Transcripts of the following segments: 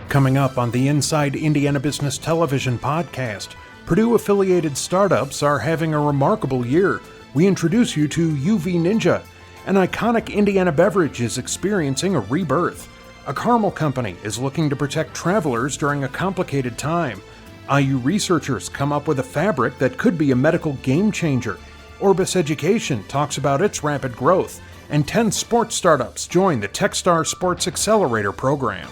Coming up on the Inside Indiana Business Television podcast, Purdue-affiliated startups are having a remarkable year. We introduce you to UV Ninja. An iconic Indiana beverage is experiencing a rebirth. A caramel company is looking to protect travelers during a complicated time. IU researchers come up with a fabric that could be a medical game changer. Orbis Education talks about its rapid growth. And 10 sports startups join the Techstar Sports Accelerator program.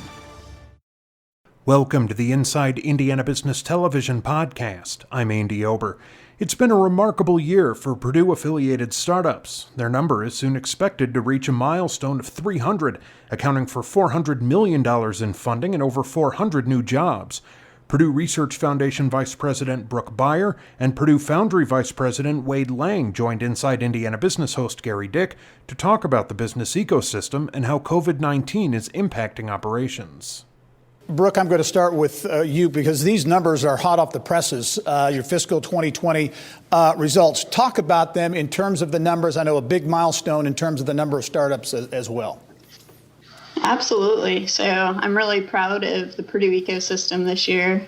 Welcome to the Inside Indiana Business Television podcast. I'm Andy Ober. It's been a remarkable year for Purdue-affiliated startups. Their number is soon expected to reach a milestone of 300, accounting for $400 million in funding and over 400 new jobs. Purdue Research Foundation Vice President Brooke Beyer and Purdue Foundry Vice President Wade Lang joined Inside Indiana Business host Gary Dick to talk about the business ecosystem and how COVID-19 is impacting operations. Brooke, I'm going to start with you because these numbers are hot off the presses, your fiscal 2020 results. Talk about them in terms of the numbers. I know a big milestone in terms of the number of startups as well. Absolutely. So I'm really proud of the Purdue ecosystem this year.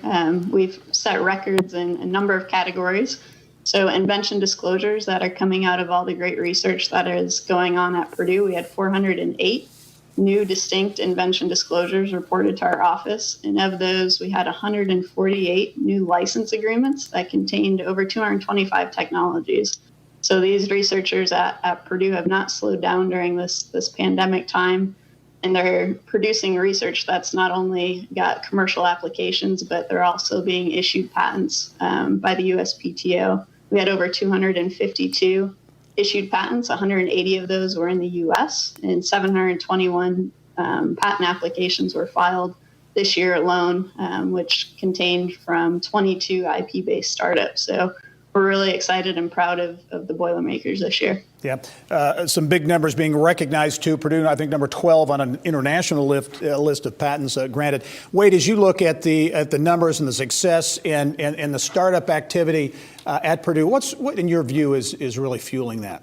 We've set records in a number of categories. So invention disclosures that are coming out of all the great research that is going on at Purdue. We had 408 new distinct invention disclosures reported to our office. And of those, we had 148 new license agreements that contained over 225 technologies. So these researchers at Purdue have not slowed down during this pandemic time. And they're producing research that's not only got commercial applications, but they're also being issued patents by the USPTO. We had over 252 issued patents. 180 of those were in the U.S. and 721 patent applications were filed this year alone, which contained from 22 IP-based startups. So we're really excited and proud of the Boilermakers this year. Yeah, some big numbers being recognized too. Purdue, I think, number 12 on an international list of patents granted. Wade, as you look at the numbers and the success and the startup activity at Purdue, what in your view is really fueling that?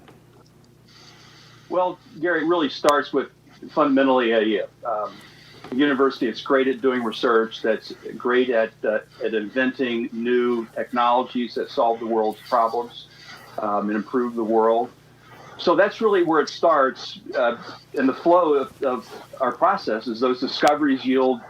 Well, Gary, it really starts with fundamentally a university that's great at doing research, that's great at inventing new technologies that solve the world's problems and improve the world. So that's really where it starts. And the flow of our process is those discoveries yield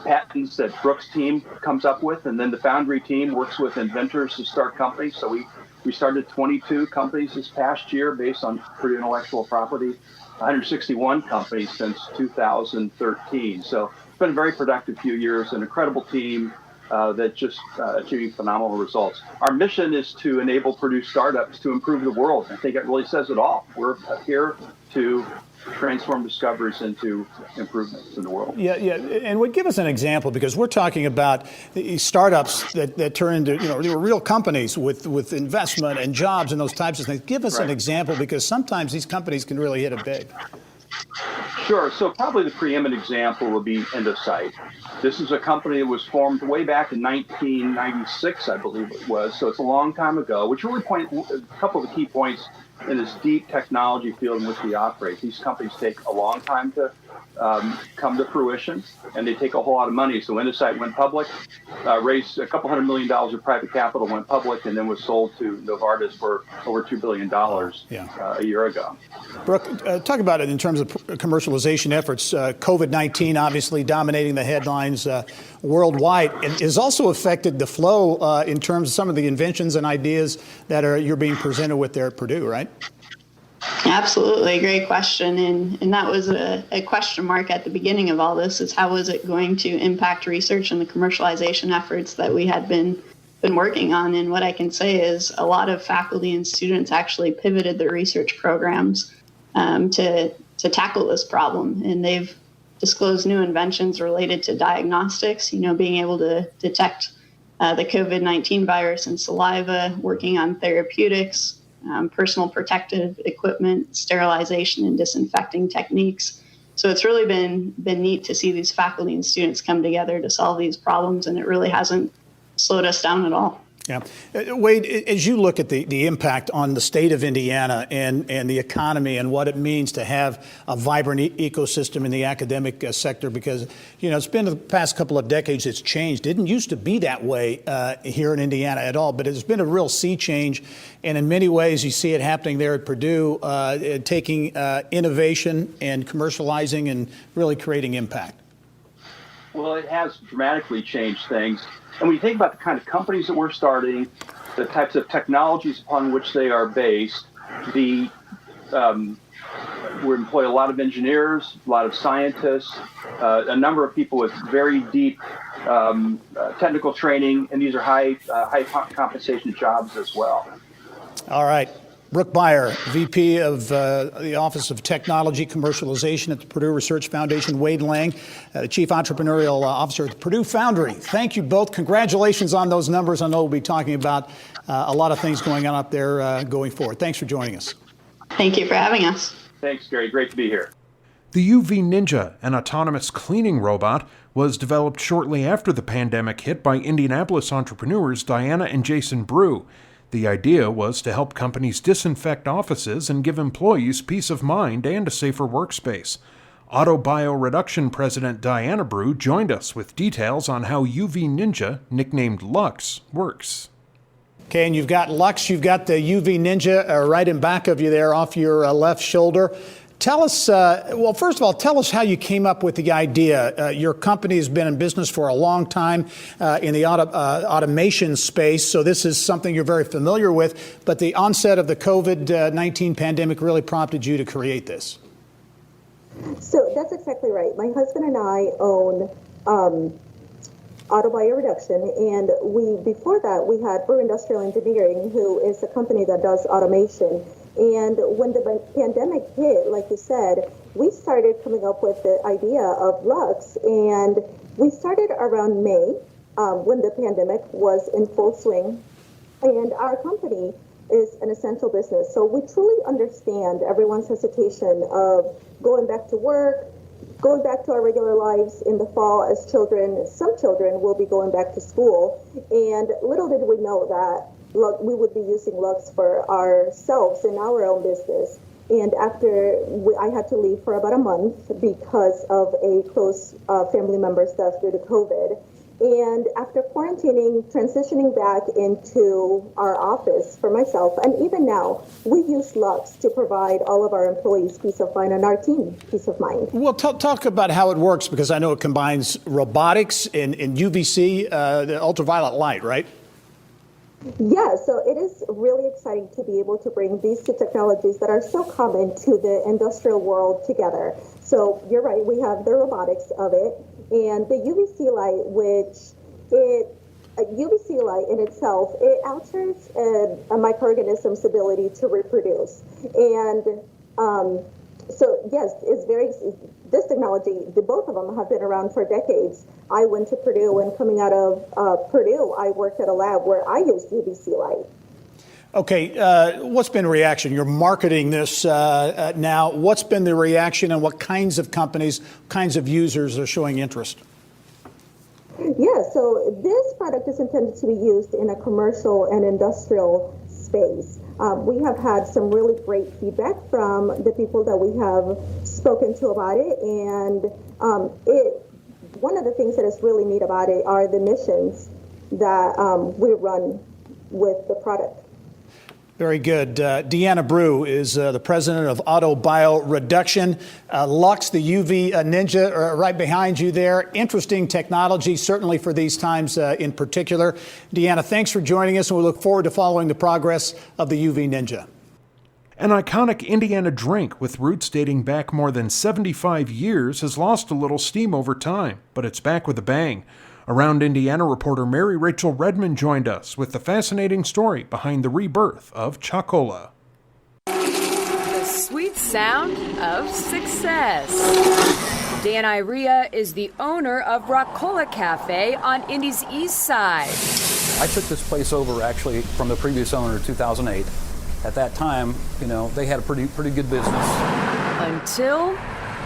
patents that Brooke's team comes up with, and then the Foundry team works with inventors to start companies. So we started 22 companies this past year based on Purdue intellectual property, 161 companies since 2013. So it's been a very productive few years, an incredible team that just achieving phenomenal results. Our mission is to enable Purdue startups to improve the world. I think it really says it all. We're here to transform discoveries into improvements in the world. Yeah, and would give us an example, because we're talking about startups that turn into real companies with investment and jobs and those types of things. Give us an example, because sometimes these companies can really hit it big. Sure. So probably the preeminent example would be Endocyte. This is a company that was formed way back in 1996, I believe it was. So it's a long time ago, which really point a couple of the key points in this deep technology field in which we operate. These companies take a long time to come to fruition, and they take a whole lot of money. So Endocyte went public, raised a couple $100 million of private capital, went public, and then was sold to Novartis for over $2 billion a year ago. Brooke, talk about it in terms of commercialization efforts. COVID-19 obviously dominating the headlines worldwide. It has also affected the flow in terms of some of the inventions and ideas that you're being presented with there at Purdue, right? Absolutely. Great question. And that was a question mark at the beginning of all this, is how was it going to impact research and the commercialization efforts that we had been working on. And what I can say is a lot of faculty and students actually pivoted their research programs to tackle this problem. And they've disclosed new inventions related to diagnostics, being able to detect the COVID-19 virus in saliva, working on therapeutics, personal protective equipment, sterilization and disinfecting techniques. So it's really been neat to see these faculty and students come together to solve these problems, and it really hasn't slowed us down at all. Yeah. Wade, as you look at the impact on the state of Indiana and the economy and what it means to have a vibrant ecosystem in the academic sector, because, it's been the past couple of decades it's changed. It didn't used to be that way here in Indiana at all, but it's been a real sea change. And in many ways, you see it happening there at Purdue, taking innovation and commercializing and really creating impact. Well, it has dramatically changed things. And when you think about the kind of companies that we're starting, the types of technologies upon which they are based, we employ a lot of engineers, a lot of scientists, a number of people with very deep technical training, and these are high compensation jobs as well. All right. Brooke Beyer, VP of the Office of Technology Commercialization at the Purdue Research Foundation. Wade Lang, the Chief Entrepreneurial Officer at the Purdue Foundry. Thank you both. Congratulations on those numbers. I know we'll be talking about a lot of things going on up there going forward. Thanks for joining us. Thank you for having us. Thanks, Gary. Great to be here. The UV Ninja, an autonomous cleaning robot, was developed shortly after the pandemic hit by Indianapolis entrepreneurs Diana and Jason Brew. The idea was to help companies disinfect offices and give employees peace of mind and a safer workspace. AutoBio President Diana Brew joined us with details on how UV Ninja, nicknamed Lux, works. Okay, and you've got Lux, you've got the UV Ninja right in back of you there off your left shoulder. Tell us, well, first of all, tell us how you came up with the idea. Your company has been in business for a long time in the automation space, so this is something you're very familiar with, but the onset of the COVID-19 pandemic really prompted you to create this. So that's exactly right. My husband and I own AutoBio Reduction, and before that, we had Brew Industrial Engineering, who is a company that does automation. And when the pandemic hit, like you said, we started coming up with the idea of Lux, and we started around May when the pandemic was in full swing. And our company is an essential business, so we truly understand everyone's hesitation of going back to work, going back to our regular lives in the fall as children. Some children will be going back to school, and little did we know that we would be using Lux for ourselves in our own business. And after I had to leave for about a month because of a close family member's death due to COVID. And after quarantining, transitioning back into our office for myself, and even now, we use Lux to provide all of our employees peace of mind and our team peace of mind. Well, talk about how it works, because I know it combines robotics and UVC, the ultraviolet light, right? Yeah, so it is really exciting to be able to bring these two technologies that are so common to the industrial world together. So you're right, we have the robotics of it, and the UVC light, UVC light in itself, it alters a microorganism's ability to reproduce. And so yes, this technology, both of them have been around for decades. I went to Purdue, and coming out of Purdue, I worked at a lab where I used UVC light. Okay, what's been the reaction? You're marketing this now. What's been the reaction, and what kinds of companies, kinds of users are showing interest? Yeah, so this product is intended to be used in a commercial and industrial space. We have had some really great feedback from the people that we have spoken to about it, and one of the things that is really neat about it are the missions that we run with the product. Very good. Deanna Brew is the president of AutoBio Reduction. Lux, the UV Ninja, right behind you there. Interesting technology, certainly for these times in particular. Deanna, thanks for joining us, and we look forward to following the progress of the UV Ninja. An iconic Indiana drink with roots dating back more than 75 years has lost a little steam over time, but it's back with a bang. Around Indiana reporter Mary Rachel Redmond joined us with the fascinating story behind the rebirth of Chocola. The sweet sound of success. Dan Irea is the owner of Roccola Cafe on Indy's east side. I took this place over actually from the previous owner in 2008. At that time, they had a pretty good business. Until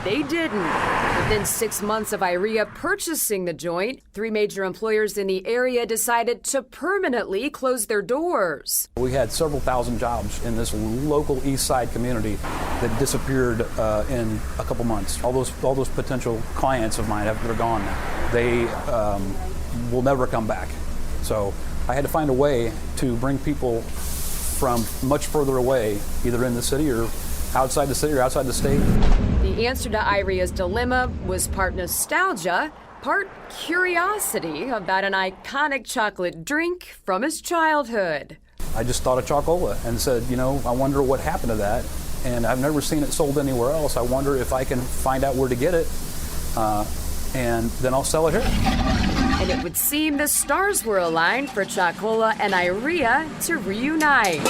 they didn't. The Within 6 months of IREA purchasing the joint, 3 major employers in the area decided to permanently close their doors. We had several thousand jobs in this local East Side community that disappeared in a couple months. All those potential clients of mine they're gone now. They will never come back. So I had to find a way to bring people from much further away, either in the city or outside the city or outside the state. The answer to IREA's dilemma was part nostalgia, part curiosity about an iconic chocolate drink from his childhood. I just thought of Chocola and said, I wonder what happened to that. And I've never seen it sold anywhere else. I wonder if I can find out where to get it, and then I'll sell it here. And it would seem the stars were aligned for Chocola and IREA to reunite.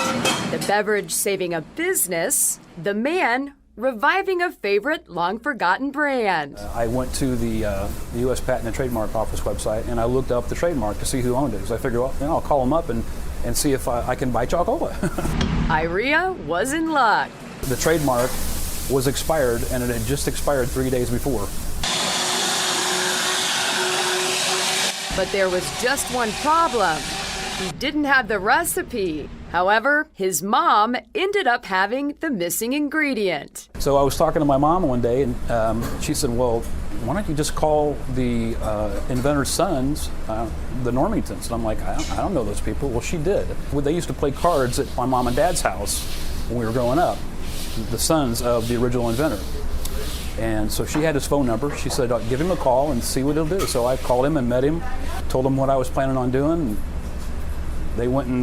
The beverage saving a business, the man reviving a favorite, long-forgotten brand. I went to the U.S. Patent and Trademark Office website, and I looked up the trademark to see who owned it. Because I figured, I'll call them up and see if I can buy Chocola. IREA was in luck. The trademark was expired, and it had just expired 3 days before. But there was just one problem. He didn't have the recipe. However, his mom ended up having the missing ingredient. So I was talking to my mom one day, and she said, well, why don't you just call the inventor's sons, the Normingtons? And I'm like, I don't know those people. Well, she did. They used to play cards at my mom and dad's house when we were growing up, the sons of the original inventor. And so she had his phone number. She said, give him a call and see what he'll do. So I called him and met him, told him what I was planning on doing. And they went and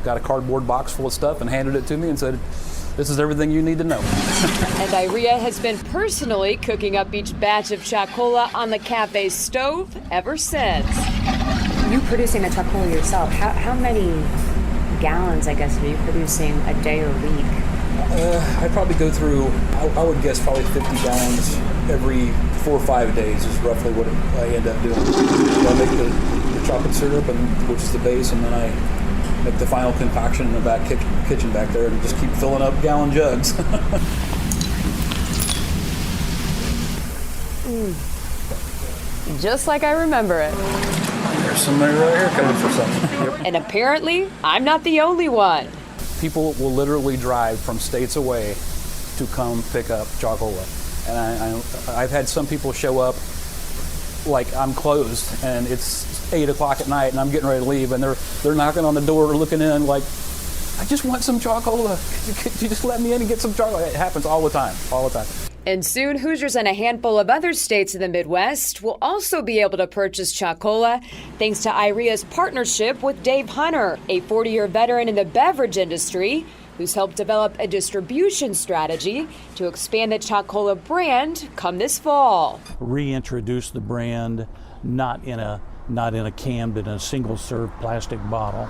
got a cardboard box full of stuff and handed it to me and said, this is everything you need to know. And IREA has been personally cooking up each batch of Chocola on the cafe's stove ever since. You producing the Chocola yourself, how many gallons, I guess, are you producing a day or week? I probably go through, I would guess probably 50 gallons every 4 or 5 days is roughly what I end up doing. So I make the chocolate syrup, which is the base, and then I make the final concoction in the back kitchen back there and just keep filling up gallon jugs. Just like I remember it. There's somebody right here coming for something. Yep. And apparently, I'm not the only one. People will literally drive from states away to come pick up Chocola. And I've had some people show up like I'm closed and it's 8 o'clock at night and I'm getting ready to leave, and they're knocking on the door looking in like, I just want some Chocola. Could you just let me in and get some Chocola? It happens all the time. And soon, Hoosiers and a handful of other states in the Midwest will also be able to purchase Chocola thanks to IREA's partnership with Dave Hunter, a 40-year veteran in the beverage industry who's helped develop a distribution strategy to expand the Chocola brand come this fall. Reintroduce the brand not in a can, but in a single-serve plastic bottle.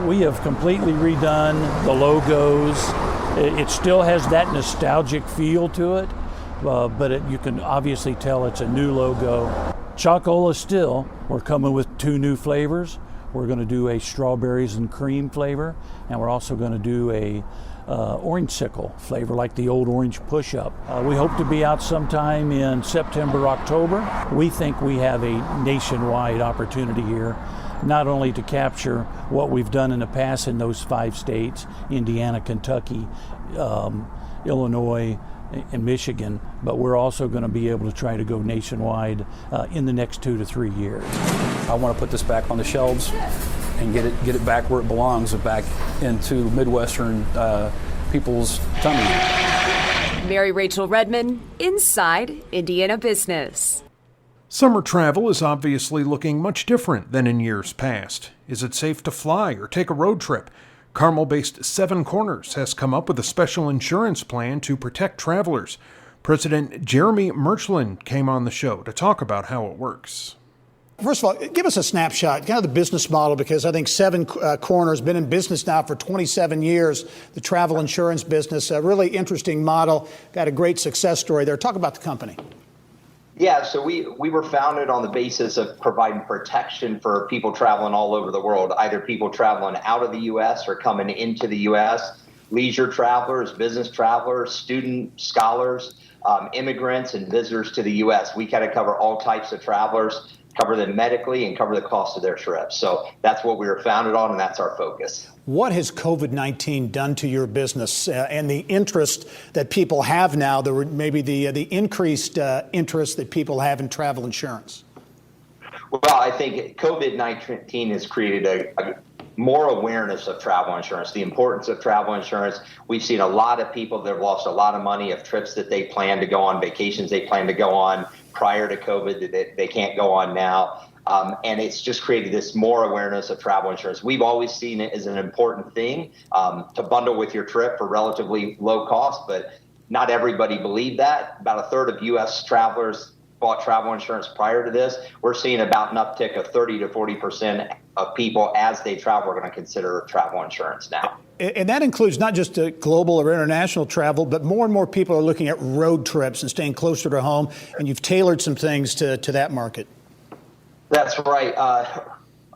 We have completely redone the logos. It still has that nostalgic feel to it. But you can obviously tell it's a new logo. Chocola still, we're coming with 2 new flavors. We're going to do a strawberries and cream flavor, and we're also going to do a orange sickle flavor like the old orange push-up. We hope to be out sometime in September, October. We think we have a nationwide opportunity here, not only to capture what we've done in the past in those 5 states, Indiana, Kentucky, Illinois, in Michigan, but we're also going to be able to try to go nationwide in the next 2 to 3 years. I want to put this back on the shelves and get it back where it belongs, back into Midwestern people's tummies. Mary Rachel Redman, Inside Indiana Business. Summer travel is obviously looking much different than in years past. Is it safe to fly or take a road trip? Carmel-based Seven Corners has come up with a special insurance plan to protect travelers. President Jeremy Merchland came on the show to talk about how it works. First of all, give us a snapshot, kind of the business model, because I think Seven Corners been in business now for 27 years, the travel insurance business, a really interesting model, got a great success story there. Talk about the company. Yeah, so we were founded on the basis of providing protection for people traveling all over the world, either people traveling out of the U.S. or coming into the U.S., leisure travelers, business travelers, student scholars. immigrants and visitors to the U.S. We kind of cover all types of travelers, cover them medically, and cover the cost of their trips. So that's what we were founded on, and that's our focus. What has COVID-19 done to your business and the interest that people have now, maybe the increased interest that people have in travel insurance? Well, I think COVID-19 has created a more awareness of travel insurance, the importance of travel insurance. We've seen a lot of people that have lost a lot of money of trips that they plan to go on, vacations they plan to go on prior to COVID that they can't go on now. And it's just created this more awareness of travel insurance. We've always seen it as an important thing to bundle with your trip for relatively low cost, but not everybody believed that. About a third of U.S. travelers bought travel insurance prior to this. We're seeing about an uptick of 30 to 40% of people as they travel are going to consider travel insurance now. And that includes not just global or international travel, but more and more people are looking at road trips and staying closer to home. And you've tailored some things to that market. That's right.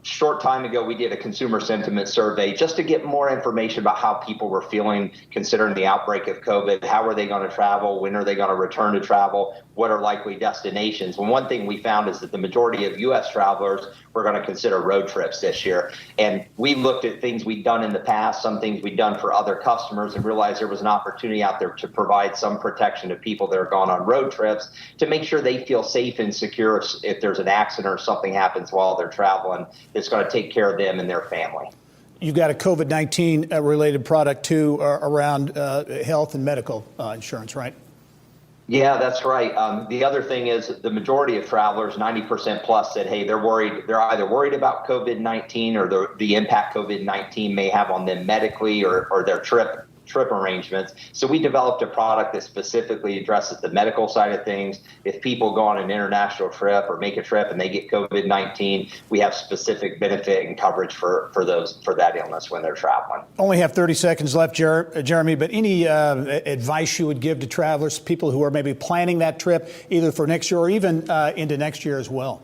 Short time ago, we did a consumer sentiment survey just to get more information about how people were feeling considering the outbreak of COVID. How are they going to travel? When are they going to return to travel? What are likely destinations? And one thing we found is that the majority of U.S. travelers were going to consider road trips this year. And we looked at things we'd done in the past, some things we'd done for other customers, and realized there was an opportunity out there to provide some protection to people that are going on road trips to make sure they feel safe and secure if there's an accident or something happens while they're traveling. It's going to take care of them and their family. You've got a COVID-19 related product too around health and medical insurance, right? Yeah, that's right. The other thing is the majority of travelers, 90% plus, said, hey, they're worried. They're either worried about COVID-19 or the impact COVID-19 may have on them medically or their trip arrangements. So we developed a product that specifically addresses the medical side of things. If people go on an international trip or make a trip and they get COVID-19, we have specific benefit and coverage for that illness when they're traveling. Only have 30 seconds left, Jeremy, but any advice you would give to travelers, people who are maybe planning that trip either for next year or even into next year as well?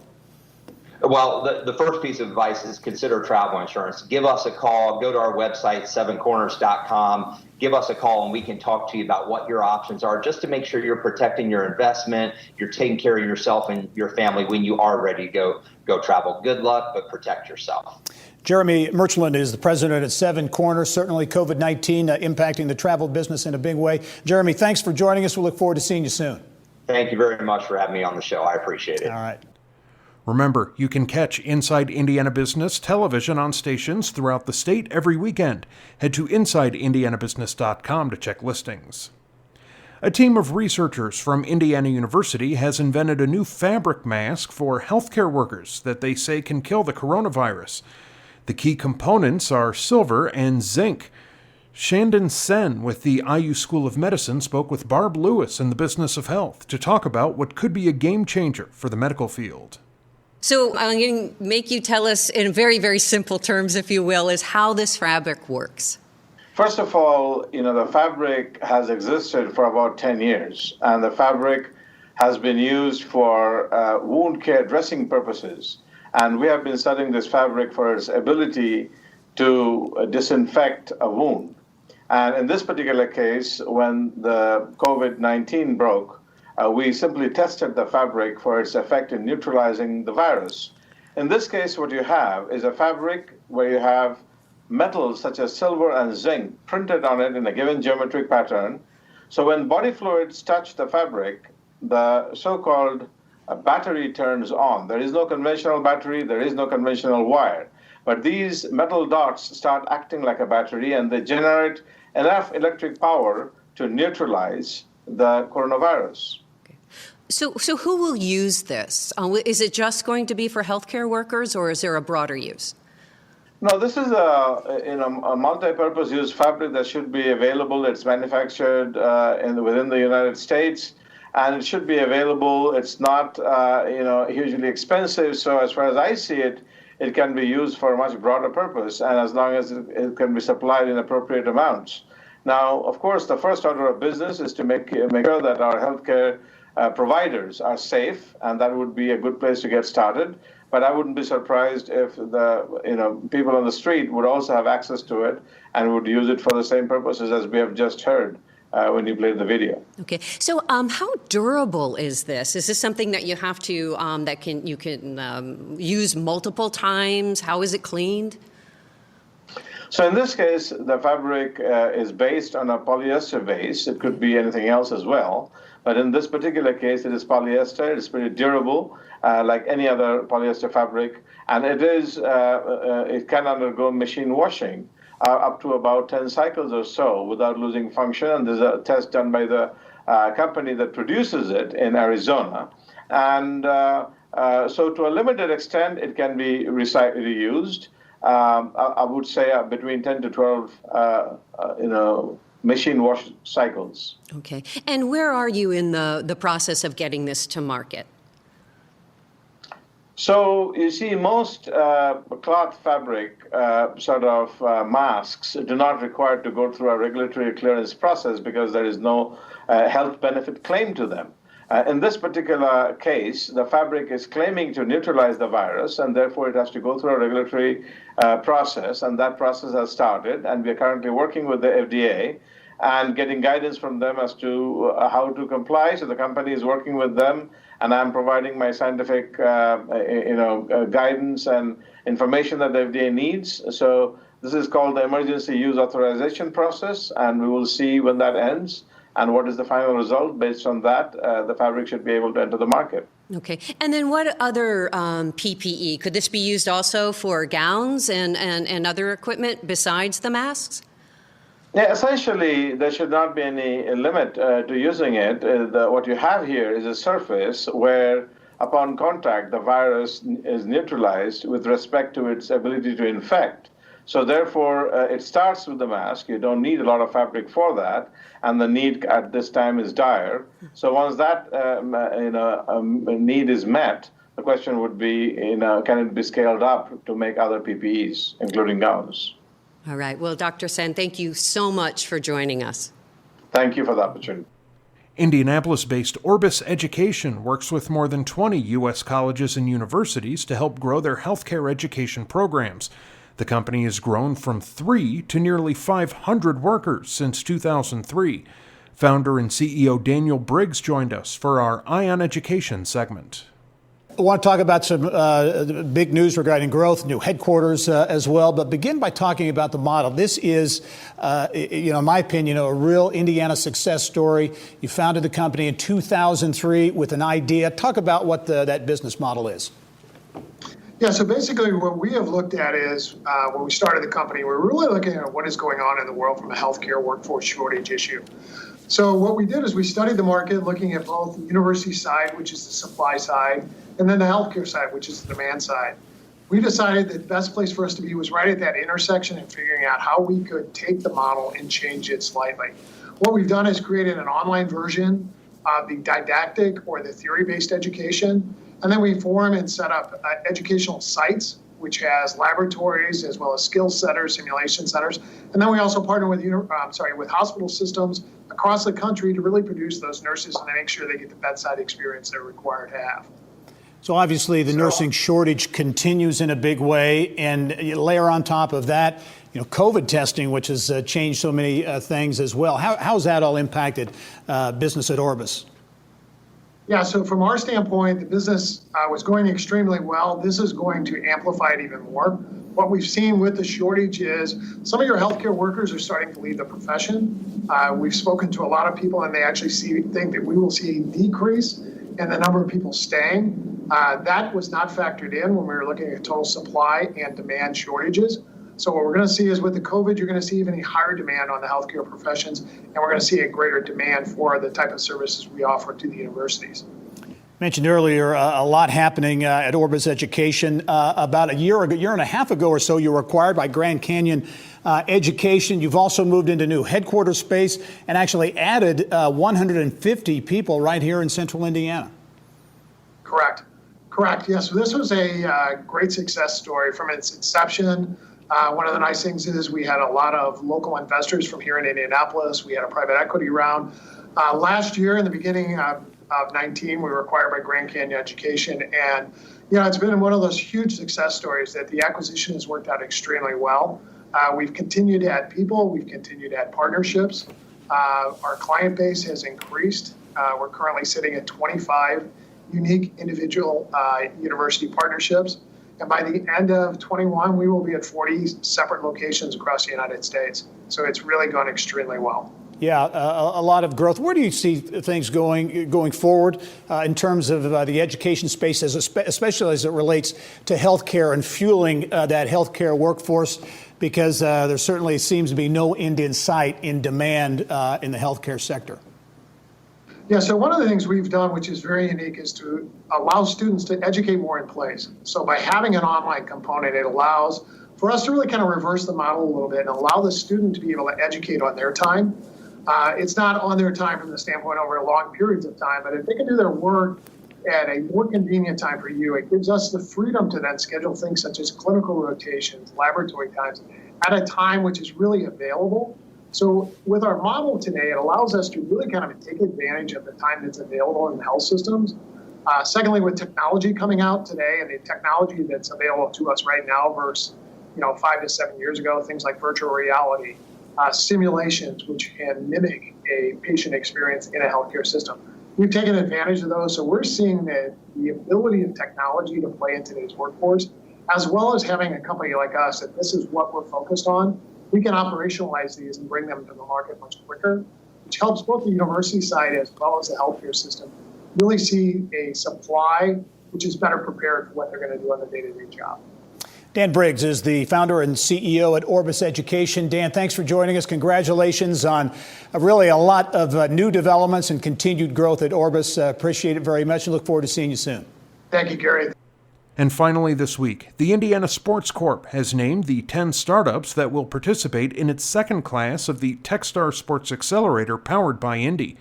Well, the first piece of advice is consider travel insurance. Give us a call. Go to our website, sevencorners.com. Give us a call and we can talk to you about what your options are just to make sure you're protecting your investment, you're taking care of yourself and your family when you are ready to go travel. Good luck, but protect yourself. Jeremy Merchland is the president at Seven Corners. Certainly COVID-19 impacting the travel business in a big way. Jeremy, thanks for joining us. We look forward to seeing you soon. Thank you very much for having me on the show. I appreciate it. All right. Remember, you can catch Inside Indiana Business television on stations throughout the state every weekend. Head to InsideIndianaBusiness.com to check listings. A team of researchers from Indiana University has invented a new fabric mask for healthcare workers that they say can kill the coronavirus. The key components are silver and zinc. Shandon Sen with the IU School of Medicine spoke with Barb Lewis in the Business of Health to talk about what could be a game changer for the medical field. So I'm going to make you tell us in very, very simple terms, if you will, is how this fabric works. First of all, the fabric has existed for about 10 years, and the fabric has been used for wound care dressing purposes. And we have been studying this fabric for its ability to disinfect a wound. And in this particular case, when the COVID-19 broke, we simply tested the fabric for its effect in neutralizing the virus. In this case, what you have is a fabric where you have metals such as silver and zinc printed on it in a given geometric pattern. So when body fluids touch the fabric, the so-called battery turns on. There is no conventional battery, there is no conventional wire. But these metal dots start acting like a battery and they generate enough electric power to neutralize the coronavirus. So who will use this? Is it just going to be for healthcare workers, or is there a broader use? No, this is a multi-purpose use fabric that should be available. It's manufactured within the United States, and it should be available. It's not hugely expensive. So as far as I see it, it can be used for a much broader purpose, and as long as it can be supplied in appropriate amounts. Now, of course, the first order of business is to make sure that our healthcare providers are safe, and that would be a good place to get started. But I wouldn't be surprised if the people on the street would also have access to it and would use it for the same purposes as we have just heard when you play the video. Okay. So how durable is this? Is this something that you have to, you can use multiple times? How is it cleaned? So in this case, the fabric is based on a polyester base. It could be anything else as well. But in this particular case, it is polyester. It's pretty durable, like any other polyester fabric. And it can undergo machine washing up to about 10 cycles or so without losing function. And there's a test done by the company that produces it in Arizona. And so to a limited extent, it can be reused. I would say between 10 to 12, machine wash cycles. Okay. And where are you in the process of getting this to market? So you see, most cloth fabric masks do not require to go through a regulatory clearance process because there is no health benefit claim to them. In this particular case, the fabric is claiming to neutralize the virus, and therefore it has to go through a regulatory process, and that process has started, and we are currently working with the FDA and getting guidance from them as to how to comply. So the company is working with them, and I'm providing my scientific guidance and information that the FDA needs. So this is called the emergency use authorization process, and we will see when that ends. And what is the final result? Based on that, the fabric should be able to enter the market. Okay. And then what other PPE? Could this be used also for gowns and other equipment besides the masks? Yeah, essentially, there should not be any limit to using it. What you have here is a surface where, upon contact, the virus is neutralized with respect to its ability to infect. So therefore, it starts with the mask. You don't need a lot of fabric for that, and the need at this time is dire. So once that need is met, the question would be, can it be scaled up to make other PPEs, including gowns? All right. Well, Dr. Sen, thank you so much for joining us. Thank you for the opportunity. Indianapolis-based Orbis Education works with more than 20 U.S. colleges and universities to help grow their healthcare education programs. The company has grown from 3 to nearly 500 workers since 2003. Founder and CEO Daniel Briggs joined us for our Eye on Education segment. I want to talk about some big news regarding growth, new headquarters as well, but begin by talking about the model. This is, in my opinion, a real Indiana success story. You founded the company in 2003 with an idea. Talk about what that business model is. Yeah, so basically what we have looked at is when we started the company, we're really looking at what is going on in the world from a healthcare workforce shortage issue. So what we did is we studied the market, looking at both the university side, which is the supply side, and then the healthcare side, which is the demand side. We decided that the best place for us to be was right at that intersection and figuring out how we could take the model and change it slightly. What we've done is created an online version of the didactic or the theory-based education. And then we form and set up educational sites, which has laboratories as well as skill centers, simulation centers. And then we also partner with hospital systems across the country to really produce those nurses and make sure they get the bedside experience they're required to have. So obviously the nursing shortage continues in a big way, and you layer on top of that, COVID testing, which has changed so many things as well. How's that all impacted business at Orbis? Yeah, so from our standpoint, the business was going extremely well. This is going to amplify it even more. What we've seen with the shortage is some of your healthcare workers are starting to leave the profession. We've spoken to a lot of people, and they actually think that we will see a decrease in the number of people staying. That was not factored in when we were looking at total supply and demand shortages. So what we're going to see is with the COVID, you're going to see even a higher demand on the healthcare professions, and we're going to see a greater demand for the type of services we offer to the universities. Mentioned earlier, a lot happening at Orbis Education. About a year and a half ago or so, you were acquired by Grand Canyon Education. You've also moved into new headquarters space and actually added 150 people right here in central Indiana. Correct. Yes, so this was a great success story from its inception. One of the nice things is we had a lot of local investors from here in Indianapolis. We had a private equity round. Last year, in the beginning of 19, we were acquired by Grand Canyon Education. And, it's been one of those huge success stories that the acquisition has worked out extremely well. We've continued to add people. We've continued to add partnerships. Our client base has increased. We're currently sitting at 25 unique individual university partnerships. And by the end of 21, we will be at 40 separate locations across the United States. So it's really gone extremely well. Yeah, a lot of growth. Where do you see things going forward in terms of the education space, especially as it relates to healthcare and fueling that healthcare workforce? Because there certainly seems to be no end in sight in demand in the healthcare sector. Yeah, so one of the things we've done, which is very unique, is to allow students to educate more in place. So by having an online component, it allows for us to really kind of reverse the model a little bit and allow the student to be able to educate on their time. It's not on their time from the standpoint over long periods of time, but if they can do their work at a more convenient time for you, it gives us the freedom to then schedule things such as clinical rotations, laboratory times, at a time which is really available. So with our model today, it allows us to really kind of take advantage of the time that's available in the health systems. Secondly, with technology coming out today and the technology that's available to us right now versus 5 to 7 years ago, things like virtual reality, simulations, which can mimic a patient experience in a healthcare system. We've taken advantage of those. So we're seeing that the ability of technology to play in today's workforce, as well as having a company like us, that this is what we're focused on. We can operationalize these and bring them to the market much quicker, which helps both the university side as well as the healthcare system really see a supply which is better prepared for what they're going to do on the day-to-day job. Dan Briggs is the founder and CEO at Orbis Education. Dan, thanks for joining us. Congratulations on really a lot of new developments and continued growth at Orbis. Appreciate it very much and look forward to seeing you soon. Thank you, Gary. And finally this week, the Indiana Sports Corp has named the 10 startups that will participate in its second class of the Techstar Sports Accelerator powered by Indy.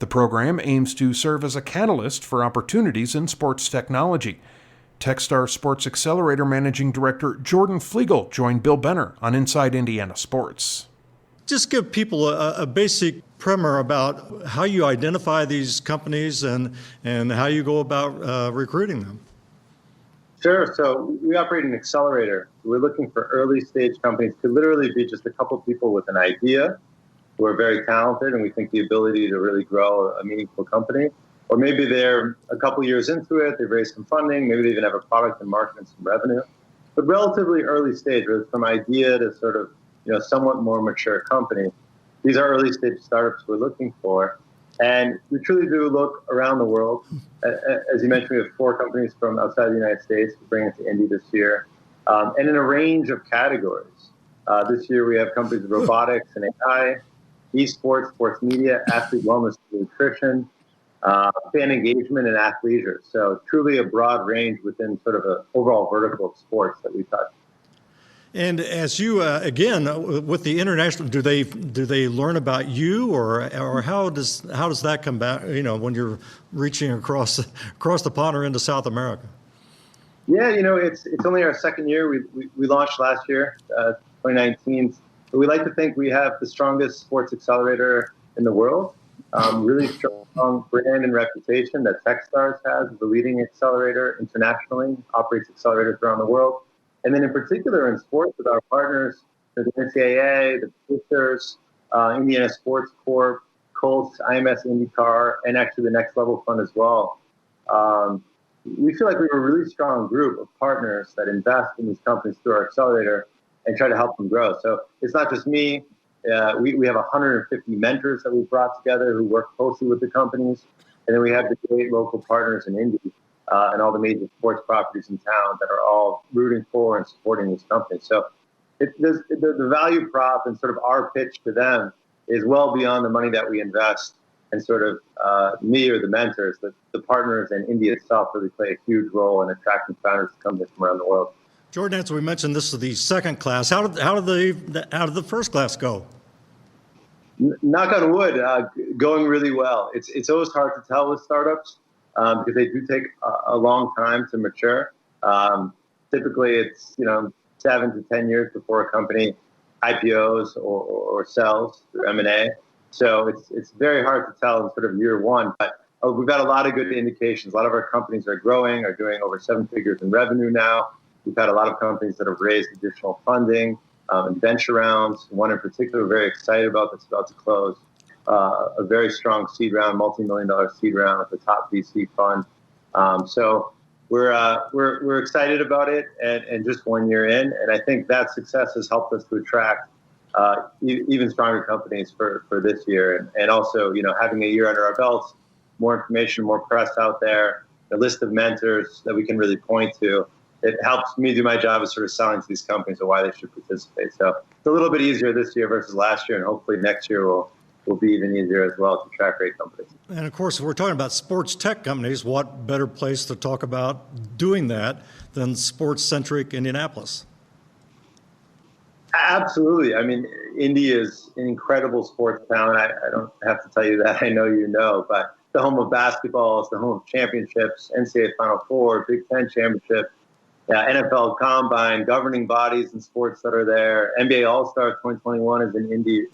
The program aims to serve as a catalyst for opportunities in sports technology. Techstar Sports Accelerator Managing Director Jordan Flegel joined Bill Benner on Inside Indiana Sports. Just give people a basic primer about how you identify these companies and how you go about recruiting them. Sure. So we operate an accelerator. We're looking for early stage companies to literally be just a couple people with an idea who are very talented and we think the ability to really grow a meaningful company. Or maybe they're a couple years into it, they've raised some funding, maybe they even have a product and market and some revenue. But relatively early stage, from idea to sort of somewhat more mature company. These are early stage startups we're looking for. And we truly do look around the world. As you mentioned, we have 4 companies from outside the United States to bring it to Indy this year, and in a range of categories. This year we have companies in robotics and AI, esports, sports media, athlete wellness, nutrition, fan engagement, and athleisure. So truly a broad range within sort of an overall vertical of sports that we touch. And as you again with the international, do they learn about you, or how does that come back? When you're reaching across the pond or into South America. Yeah, it's only our second year. We launched last year, 2019. But we like to think we have the strongest sports accelerator in the world. Really strong brand and reputation that Techstars has as the leading accelerator internationally, operates accelerators around the world. And then in particular in sports with our partners, the NCAA, the Pacers, Indiana Sports Corp, Colts, IMS IndyCar, and actually the Next Level Fund as well. We feel like we have a really strong group of partners that invest in these companies through our accelerator and try to help them grow. So it's not just me. We have 150 mentors that we've brought together who work closely with the companies. And then we have the great local partners in Indy. And all the major sports properties in town that are all rooting for and supporting these companies. So the value prop and sort of our pitch to them is well beyond the money that we invest, and sort of me or the mentors. The partners and India itself really play a huge role in attracting founders to come from around the world. Jordan, as we mentioned, this is the second class. How did the first class go? Knock on wood, going really well. It's always hard to tell with startups. Because they do take a long time to mature. Typically, it's 7 to 10 years before a company IPOs or sells through M&A. So it's very hard to tell in sort of year one. But we've got a lot of good indications. A lot of our companies are growing, are doing over 7 figures in revenue now. We've had a lot of companies that have raised additional funding and venture rounds. One in particular, we're very excited about that's about to close. a very strong seed round, multi-million-dollar seed round with the top VC fund. So we're excited about it, and just 1 year in, and I think that success has helped us to attract even stronger companies for this year, and also having a year under our belts, more information, more press out there, a list of mentors that we can really point to. It helps me do my job of sort of selling to these companies and why they should participate. So it's a little bit easier this year versus last year, and hopefully next year will be even easier as well to track great companies. And of course, if we're talking about sports tech companies, what better place to talk about doing that than sports-centric Indianapolis? Absolutely. I mean, Indy is an incredible sports town. I don't have to tell you that. I know you know, but the home of basketball, it's the home of championships, NCAA Final Four, Big Ten championship, NFL Combine, governing bodies in sports that are there. NBA All-Star 2021 is in Indy.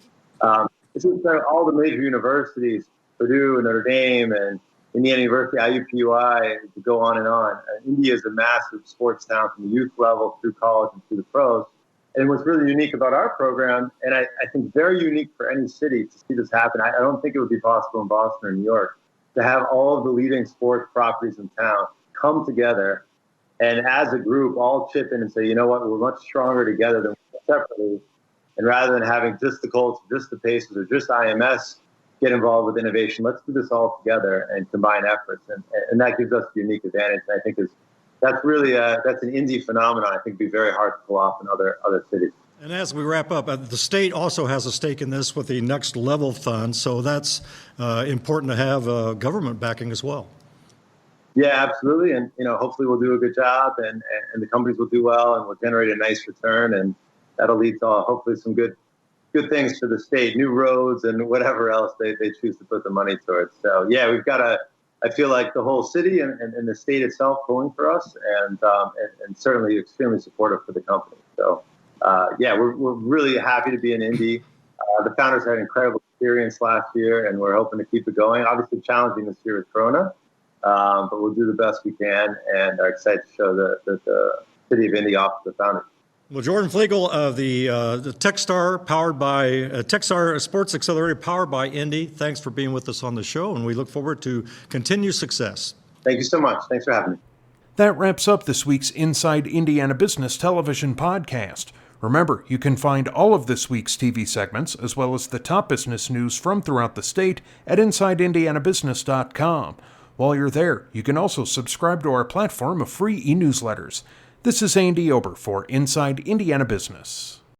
It's just all the major universities, Purdue, Notre Dame, and Indiana University, IUPUI, to go on and on. Indy is a massive sports town from the youth level through college and through the pros. And what's really unique about our program, and I think very unique for any city to see this happen, I don't think it would be possible in Boston or New York, to have all of the leading sports properties in town come together and as a group all chip in and say, you know what, we're much stronger together than separately. And rather than having just the Colts, just the Pacers, or just IMS get involved with innovation, let's do this all together and combine efforts. And that gives us a unique advantage. And I think that's really that's an Indy phenomenon. I think it'd be very hard to pull off in other cities. And as we wrap up, the state also has a stake in this with the Next Level Fund. So that's important to have government backing as well. Yeah, absolutely. And, hopefully we'll do a good job and the companies will do well and we'll generate a nice return. And that'll lead to hopefully some good things for the state, new roads and whatever else they choose to put the money towards. So, yeah, we've got I feel like the whole city and the state itself pulling for us and certainly extremely supportive for the company. So, we're really happy to be in Indy. The founders had incredible experience last year and we're hoping to keep it going. Obviously challenging this year with Corona, but we'll do the best we can and are excited to show the city of Indy off to the founders. Well, Jordan Flegel of the Techstar Techstar Sports Accelerator powered by Indy, thanks for being with us on the show, and we look forward to continued success. Thank you so much. Thanks for having me. That wraps up this week's Inside Indiana Business Television podcast. Remember, you can find all of this week's TV segments, as well as the top business news from throughout the state, at InsideIndianaBusiness.com. While you're there, you can also subscribe to our platform of free e-newsletters. This is Andy Ober for Inside Indiana Business.